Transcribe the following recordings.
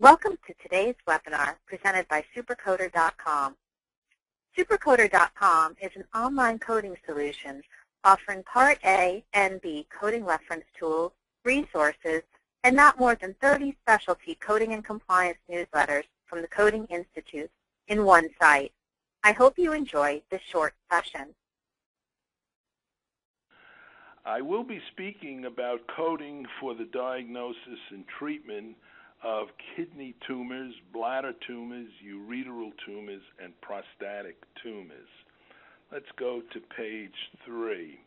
Welcome to today's webinar presented by Supercoder.com. Supercoder.com is an online coding solution offering Part A and B coding reference tools, resources, and not more than 30 specialty coding and compliance newsletters from the Coding Institute in one site. I hope you enjoy this short session. I will be speaking about coding for the diagnosis and treatment of kidney tumors, bladder tumors, ureteral tumors, and prostatic tumors. Let's go to page 3.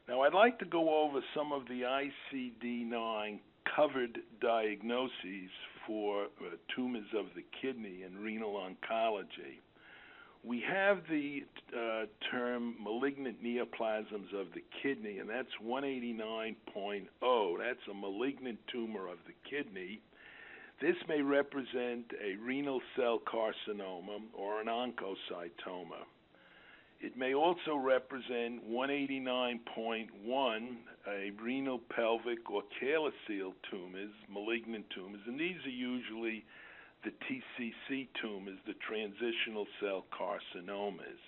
Now, I'd like to go over some of the ICD-9 covered diagnoses for tumors of the kidney and renal oncology. We have the term malignant neoplasms of the kidney, and that's 189.0. That's a malignant tumor of the kidney. This may represent a renal cell carcinoma or an oncocytoma. It may also represent 189.1, a renal pelvic or calyceal tumors, malignant tumors, and these are usually the TCC tumors, the transitional cell carcinomas.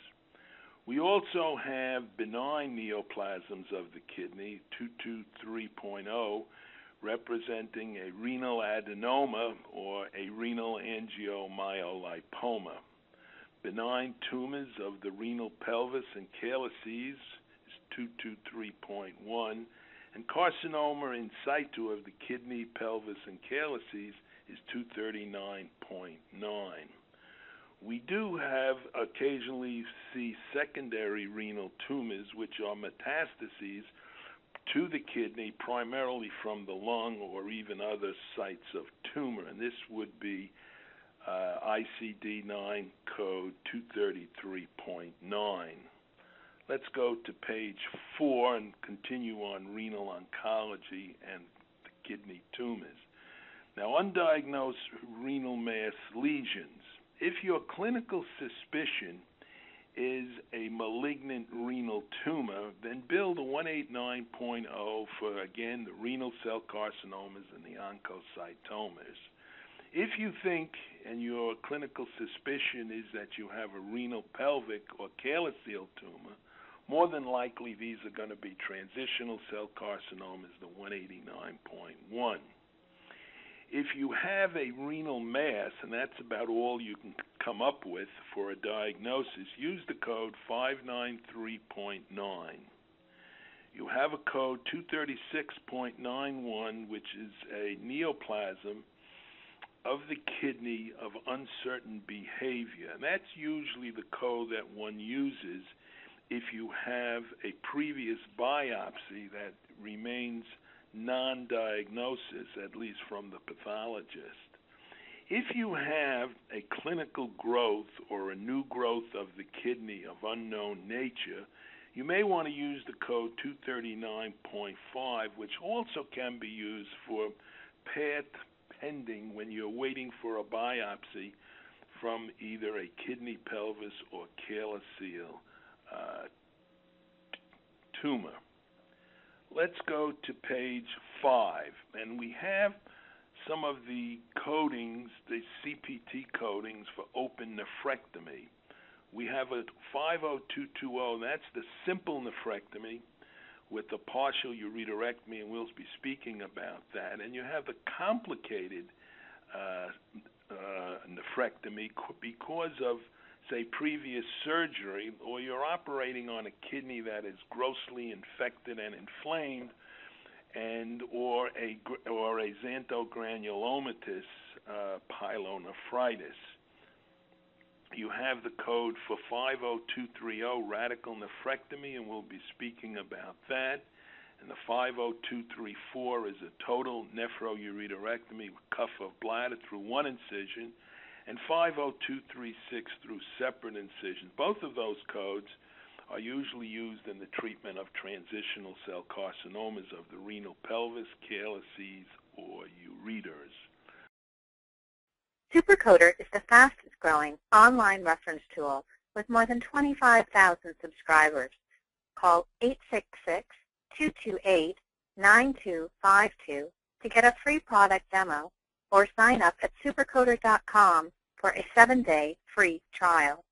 We also have benign neoplasms of the kidney, 223.0, representing a renal adenoma or a renal angiomyolipoma. Benign tumors of the renal pelvis and calyces is 223.1, and carcinoma in situ of the kidney, pelvis, and calyces is 239.9. We do have occasionally see secondary renal tumors, which are metastases to the kidney, primarily from the lung or even other sites of tumor, and this would be ICD-9 code 233.9. Let's go to page 4 and continue on renal oncology and the kidney tumors. Now, undiagnosed renal mass lesions. If your clinical suspicion is a malignant renal tumor, then bill the 189.0 for, again, the renal cell carcinomas and the oncocytomas. If you think and your clinical suspicion is that you have a renal pelvic or calyceal tumor, more than likely these are going to be transitional cell carcinomas, the 189.1. If you have a renal mass, and that's about all you can come up with for a diagnosis, use the code 593.9. You have a code 236.91, which is a neoplasm of the kidney of uncertain behavior. And that's usually the code that one uses if you have a previous biopsy that remains non-diagnosis, at least from the pathologist. If you have a clinical growth or a new growth of the kidney of unknown nature, you may want to use the code 239.5, which also can be used for path pending when you're waiting for a biopsy from either a kidney, pelvis, or calyceal tumor. Let's go to page 5, and we have some of the codings, the CPT codings for open nephrectomy. We have a 50220, that's the simple nephrectomy with the partial ureterectomy, and we'll be speaking about that. And you have the complicated nephrectomy because of, say, previous surgery, or you're operating on a kidney that is grossly infected and inflamed, and or a xanthogranulomatous pyelonephritis. You have the code for 50230, radical nephrectomy, and we'll be speaking about that. And the 50234 is a total nephroureterectomy with cuff of bladder through one incision, and 50236 through separate incisions. Both of those codes are usually used in the treatment of transitional cell carcinomas of the renal pelvis, calyces, or ureters. Supercoder is the fastest growing online reference tool with more than 25,000 subscribers. Call 866-228-9252 to get a free product demo or sign up at supercoder.com for a 7-day free trial.